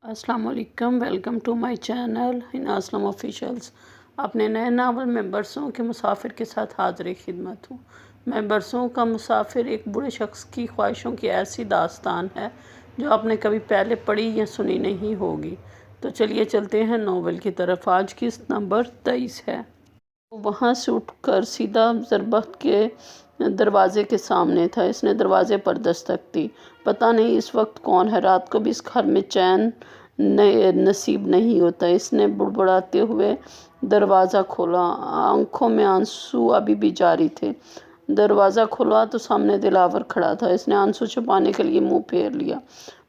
अस्सलाम वालेकुम, welcome to my channel Hina Aslam officials. अपने नए नावल में बरसों के मुसाफिर के साथ हाजिर खिदमत हूँ। मैं बरसों का मुसाफिर एक बूढ़े शख्स की ख्वाहिशों की ऐसी दास्तान है जो आपने कभी पहले पढ़ी या सुनी नहीं होगी। तो चलिए चलते हैं नावल की तरफ। आज की नंबर 23 है। वहाँ से उठकर सीधा ज़रबख्त के दरवाजे के सामने था। इसने दरवाजे पर दस्तक दी। पता नहीं इस वक्त कौन है। रात को भी इस घर में चैन नसीब नहीं होता। इसने बुड़बुड़ाते हुए दरवाज़ा खोला। आंखों में आंसू अभी भी जारी थे। दरवाज़ा खुला तो सामने दिलावर खड़ा था। इसने आंसू छुपाने के लिए मुंह फेर लिया,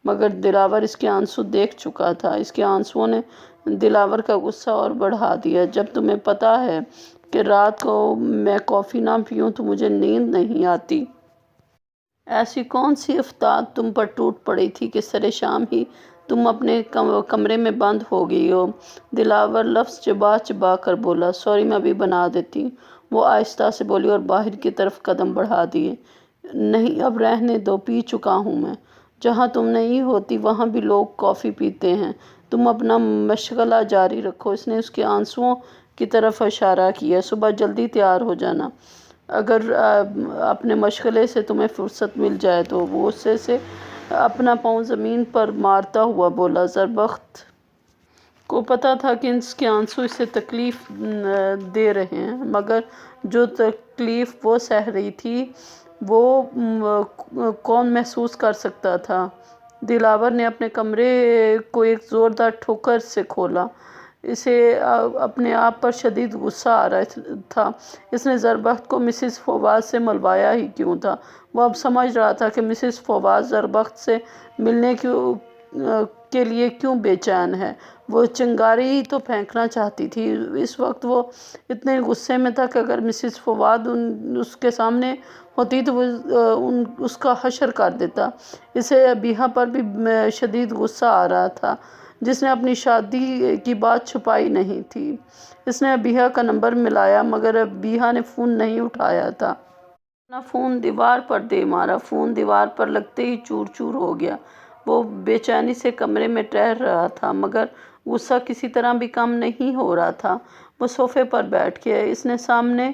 मगर दिलावर इसके आंसू देख चुका था। इसके आंसुओं ने दिलावर का गुस्सा और बढ़ा दिया। जब तुम्हें पता है कि रात को मैं कॉफ़ी ना पीऊँ तो मुझे नींद नहीं आती। ऐसी कौन सी आफत तुम पर टूट पड़ी थी कि सरे शाम ही तुम अपने कमरे में बंद हो गई हो। दिलावर लफ्ज़ चबा चबा कर बोला। सॉरी, मैं अभी बना देती। वो आहिस्ता से बोली और बाहर की तरफ कदम बढ़ा दिए। नहीं, अब रहने दो, पी चुका हूँ मैं। जहाँ तुम नहीं होती वहाँ भी लोग कॉफ़ी पीते हैं। तुम अपना मशगला जारी रखो। इसने उसके आंसुओं की तरफ इशारा किया। सुबह जल्दी तैयार हो जाना। अगर अपने मशगले से तुम्हें फुर्सत मिल जाए तो। वो उससे से अपना पाँव ज़मीन पर मारता हुआ बोला। ज़रबख्त को पता था कि इसके आंसू इसे तकलीफ़ दे रहे हैं, मगर जो तकलीफ़ वो सह रही थी वो कौन महसूस कर सकता था। दिलावर ने अपने कमरे को एक ज़ोरदार ठोकर से खोला। इसे अपने आप पर शदीद गुस्सा आ रहा था। इसने ज़रबख्त को मिसिस फवाद से मलवाया ही क्यों था। वो अब समझ रहा था कि मिसिस फवाद ज़रबख्त से मिलने के लिए क्यों बेचैन है। वो चिंगारी ही तो फेंकना चाहती थी। इस वक्त वो इतने गुस्से में था कि अगर मिसिस फवाद उसके सामने होती तो वो उसका हशर कर देता। इसे अबीहा पर भी शदीद गुस्सा आ रहा था, जिसने अपनी शादी की बात छुपाई नहीं थी। इसने अबीहा का नंबर मिलाया, मगर अबीहा ने फ़ोन नहीं उठाया था। अपना फ़ोन दीवार पर दे मारा। फ़ोन दीवार पर लगते ही चूर चूर हो गया। वो बेचैनी से कमरे में टहल रहा था, मगर गुस्सा किसी तरह भी कम नहीं हो रहा था। वो सोफ़े पर बैठ गया। इसने सामने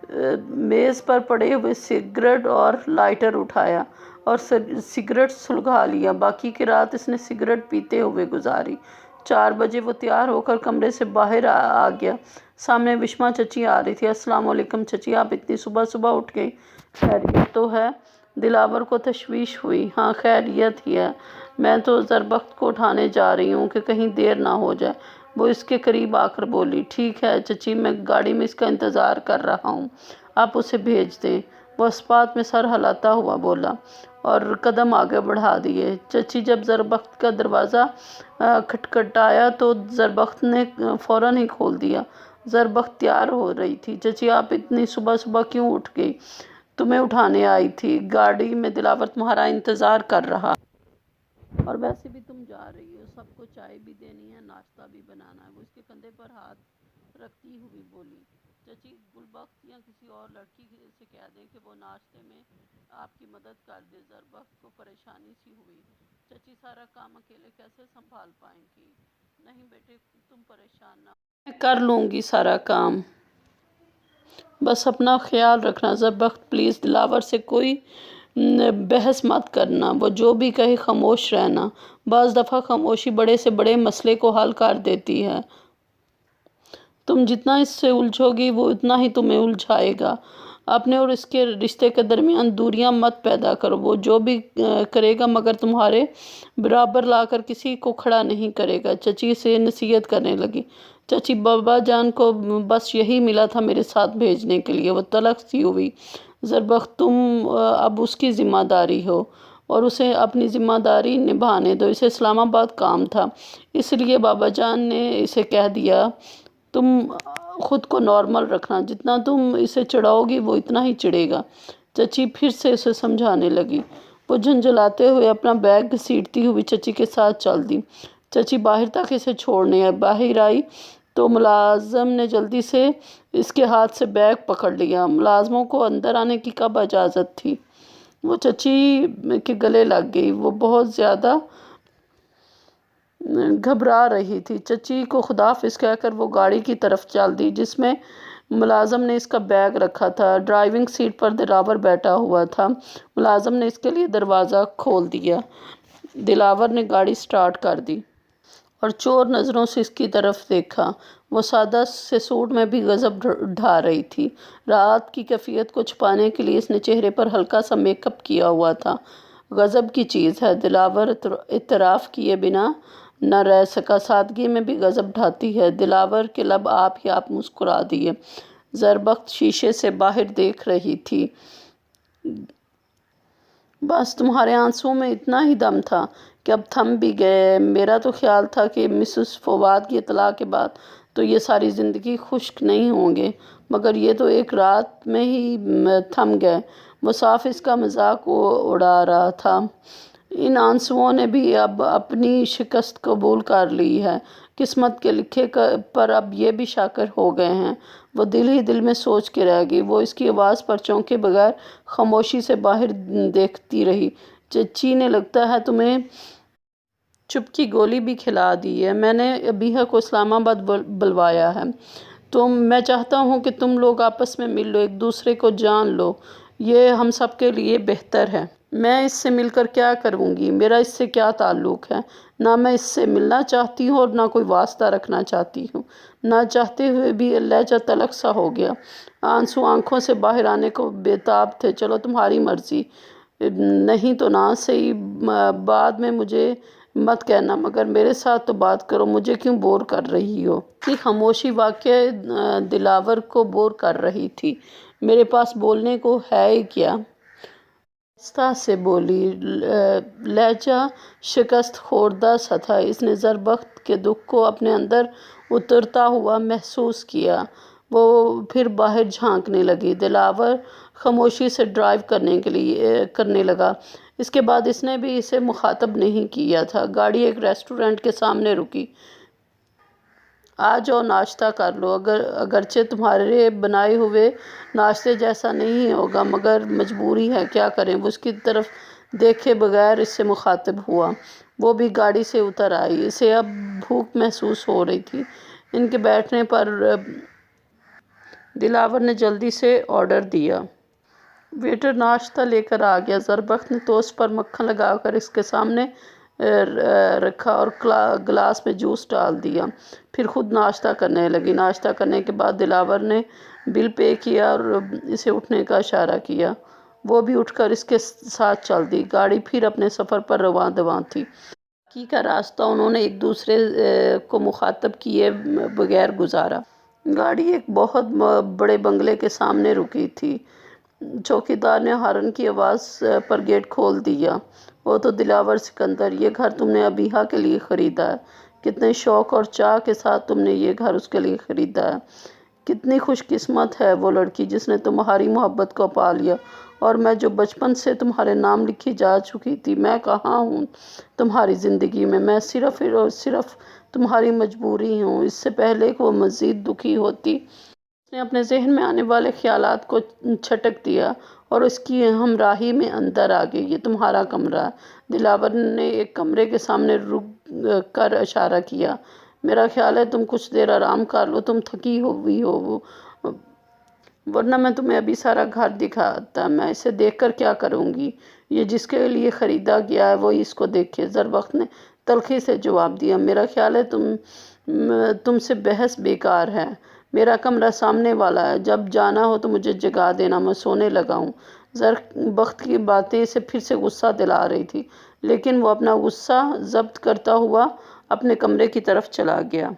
मेज़ पर पड़े हुए सिगरेट और लाइटर उठाया और सिगरेट सुलगा लिया। बाकी की रात इसने सिगरेट पीते हुए गुजारी। 4 बजे वो तैयार होकर कमरे से बाहर आ गया। सामने विश्मा चची आ रही थी। अस्सलाम वालेकुम चची, आप इतनी सुबह सुबह उठ गई, खैरियत तो है? दिलावर को तशवीश हुई। हाँ, खैरियत ही है। मैं तो ज़रबख्त को उठाने जा रही हूँ कि कहीं देर ना हो जाए। वो इसके करीब आकर बोली। ठीक है चची, मैं गाड़ी में इसका इंतज़ार कर रहा हूँ, आप उसे भेज दें। वो इस्पात में सर हिलाता हुआ बोला और कदम आगे बढ़ा दिए। चची जब ज़रबख्त का दरवाज़ा खटखटाया तो ज़रबख्त ने फ़ौरन ही खोल दिया। ज़रबख्त तैयार हो रही थी। चची, आप इतनी सुबह सुबह क्यों उठ गई? तुम्हें उठाने आई थी। गाड़ी में दिलावर तुम्हारा इंतज़ार कर रहा, और वैसे भी तुम जा रही हो, सबको चाय भी देनी है, नाश्ता भी बनाना है। वो इसके कंधे पर हाथ रखती हुई बोली। चची, गुलबख्त या किसी और लड़की से कह दें कि वो नाश्ते में आपकी मदद कर दे। ज़रबख्त को परेशानी सी हुई। चची, सारा काम अकेले कैसे संभाल पाएंगी? नहीं बेटे, तुम परेशान ना, मैं कर लूँगी सारा काम, बस अपना ख्याल रखना। ज़रबख्त प्लीज़, दिलावर से कोई बहस मत करना। वो जो भी कहे खामोश रहना। बाज़ दफ़ा खामोशी बड़े से बड़े मसले को हल कर देती है। तुम जितना इससे उलझोगी वो उतना ही तुम्हें उलझाएगा। अपने और इसके रिश्ते के दरमियान दूरियां मत पैदा करो। वो जो भी करेगा मगर तुम्हारे बराबर लाकर किसी को खड़ा नहीं करेगा। चची से नसीहत करने लगी। चची, बाबा जान को बस यही मिला था मेरे साथ भेजने के लिए। वो तलख सी हुई। ज़रबख्त, तुम अब उसकी ज़िम्मेदारी हो और उसे अपनी ज़िम्मेदारी निभाने दो। इसे इस्लामाबाद काम था, इसलिए बाबा जान ने इसे कह दिया। तुम खुद को नॉर्मल रखना। जितना तुम इसे चिढ़ाओगी वो इतना ही चिढ़ेगा। चची फिर से इसे समझाने लगी। वो झंझलाते हुए अपना बैग घसीटती हुई चची के साथ चल दी। चची बाहर तक इसे छोड़ने आई। बाहर आई तो मुलाजम ने जल्दी से इसके हाथ से बैग पकड़ लिया। मुलाजमों को अंदर आने की कब इजाज़त थी? वो चची के गले लग गई। वो बहुत ज़्यादा گھبرا رہی تھی۔ چچی کو خداحافظ کہہ کر وہ گاڑی کی طرف چل دی جس میں ملازم نے اس کا بیگ رکھا تھا۔ ڈرائیونگ سیٹ پر دلاور بیٹھا ہوا تھا۔ ملازم نے اس کے لیے دروازہ کھول دیا۔ دلاور نے گاڑی سٹارٹ کر دی اور چور نظروں سے اس کی طرف دیکھا۔ وہ سادہ سے سوٹ میں بھی غضب ڈھا رہی تھی۔ رات کی کیفیت کو چھپانے کے لیے اس نے چہرے پر ہلکا سا میک اپ کیا ہوا تھا۔ غضب کی چیز ہے، دلاور اعتراف کیے بنا نہ رہ سکا۔ سادگی میں بھی غضب ڈھاتی ہے۔ دلاور کے لب آپ ہی آپ مسکرا دیے۔ زربخت شیشے سے باہر دیکھ رہی تھی۔ بس تمہارے آنسوؤں میں اتنا ہی دم تھا کہ اب تھم بھی گئے۔ میرا تو خیال تھا کہ مسز فواد کی اطلاع کے بعد تو یہ ساری زندگی خشک نہیں ہوں گے، مگر یہ تو ایک رات میں ہی تھم گئے۔ وہ صاف اس کا مذاق اڑا رہا تھا۔ ان آنسوؤں نے بھی اب اپنی شکست قبول کر لی ہے۔ قسمت کے لکھے پر اب یہ بھی شاکر ہو گئے ہیں۔ وہ دل ہی دل میں سوچ کے رہ گئی۔ وہ اس کی آواز پر چونکے بغیر خاموشی سے باہر دیکھتی رہی۔ چچی نے لگتا ہے تمہیں چپ کی گولی بھی کھلا دی ہے۔ میں نے ابیحہ کو اسلام آباد بلوایا ہے۔ میں چاہتا ہوں کہ تم لوگ آپس میں مل لو، ایک دوسرے کو جان لو۔ یہ ہم سب کے لیے بہتر ہے۔ میں اس سے مل کر کیا کروں گی؟ میرا اس سے کیا تعلق ہے؟ نہ میں اس سے ملنا چاہتی ہوں اور نہ کوئی واسطہ رکھنا چاہتی ہوں۔ نہ چاہتے ہوئے بھی لہجہ تلخ سا ہو گیا۔ آنسو آنکھوں سے باہر آنے کو بےتاب تھے۔ چلو تمہاری مرضی، نہیں تو نہ صحیح، بعد میں مجھے مت کہنا، مگر میرے ساتھ تو بات کرو۔ مجھے کیوں بور کر رہی ہو؟ کی خاموشی واقعہ دلاور کو بور کر رہی تھی۔ میرے پاس بولنے کو ہے ہی کیا؟ آہستہ سے بولی، لہجہ شکست خوردہ سا تھا۔ اس نے زربخت کے دکھ کو اپنے اندر اترتا ہوا محسوس کیا۔ وہ پھر باہر جھانکنے لگی۔ دلاور خاموشی سے ڈرائیو کرنے لگا۔ اس کے بعد اس نے بھی اسے مخاطب نہیں کیا تھا۔ گاڑی ایک ریسٹورینٹ کے سامنے رکی۔ آ جاؤ، ناشتہ کر لو، اگرچہ تمہارے بنائے ہوئے ناشتے جیسا نہیں ہوگا، مگر مجبوری ہے، کیا کریں؟ وہ اس کی طرف دیکھے بغیر اس سے مخاطب ہوا۔ وہ بھی گاڑی سے اتر آئی۔ اسے اب بھوک محسوس ہو رہی تھی۔ ان کے بیٹھنے پر دلاور نے جلدی سے آرڈر دیا۔ ویٹر ناشتہ لے کر آ گیا۔ زربخت نے ٹوسٹ پر مکھن لگا کر اس کے سامنے رکھا اور گلاس میں جوس ڈال دیا۔ پھر خود ناشتہ کرنے لگی۔ ناشتہ کرنے کے بعد دلاور نے بل پے کیا اور اسے اٹھنے کا اشارہ کیا۔ وہ بھی اٹھ کر اس کے ساتھ چل دی۔ گاڑی پھر اپنے سفر پر رواں دواں تھی۔ باقی کا راستہ انہوں نے ایک دوسرے کو مخاطب کیے بغیر گزارا۔ گاڑی ایک بہت بڑے بنگلے کے سامنے رکی تھی۔ چوکیدار نے ہارن کی آواز پر گیٹ کھول دیا۔ وہ تو دلاور سکندر، یہ گھر تم نے ابیحہ کے لیے خریدا ہے۔ کتنے شوق اور چاہ کے ساتھ تم نے یہ گھر اس کے لیے خریدا ہے۔ کتنی خوش قسمت ہے وہ لڑکی جس نے تمہاری محبت کو پا لیا، اور میں جو بچپن سے تمہارے نام لکھی جا چکی تھی، میں کہاں ہوں تمہاری زندگی میں؟ میں صرف اور صرف تمہاری مجبوری ہوں۔ اس سے پہلے کہ وہ مزید دکھی ہوتی، اس نے اپنے ذہن میں آنے والے خیالات کو چھٹک دیا اور اس کی ہمراہی میں اندر آ گئی۔ یہ تمہارا کمرہ ہے۔ دلاور نے ایک کمرے کے سامنے رک کر اشارہ کیا۔ میرا خیال ہے تم کچھ دیر آرام کر لو، تم تھکی ہوئی ہو، ورنہ میں تمہیں ابھی سارا گھر دکھاتا۔ میں اسے دیکھ کر کیا کروں گی؟ یہ جس کے لیے خریدا گیا ہے وہی اس کو دیکھے۔ زربخت نے تلخی سے جواب دیا۔ میرا خیال ہے تم سے بحث بیکار ہے۔ میرا کمرہ سامنے والا ہے، جب جانا ہو تو مجھے جگا دینا، میں سونے لگا ہوں۔ زربخت کی باتیں اسے پھر سے غصہ دلا رہی تھی، لیکن وہ اپنا غصہ ضبط کرتا ہوا اپنے کمرے کی طرف چلا گیا۔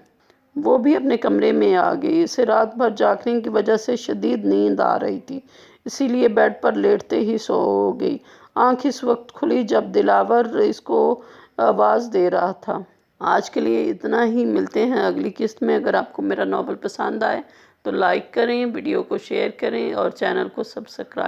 وہ بھی اپنے کمرے میں آ گئی۔ اسے رات بھر جاگنے کی وجہ سے شدید نیند آ رہی تھی، اسی لیے بیڈ پر لیٹتے ہی سو گئی۔ آنکھ اس وقت کھلی جب دلاور اس کو آواز دے رہا تھا۔ آج کے لیے اتنا ہی، ملتے ہیں اگلی قسط میں۔ اگر آپ کو میرا ناول پسند آئے تو لائک کریں، ویڈیو کو شیئر کریں اور چینل کو سبسکرائب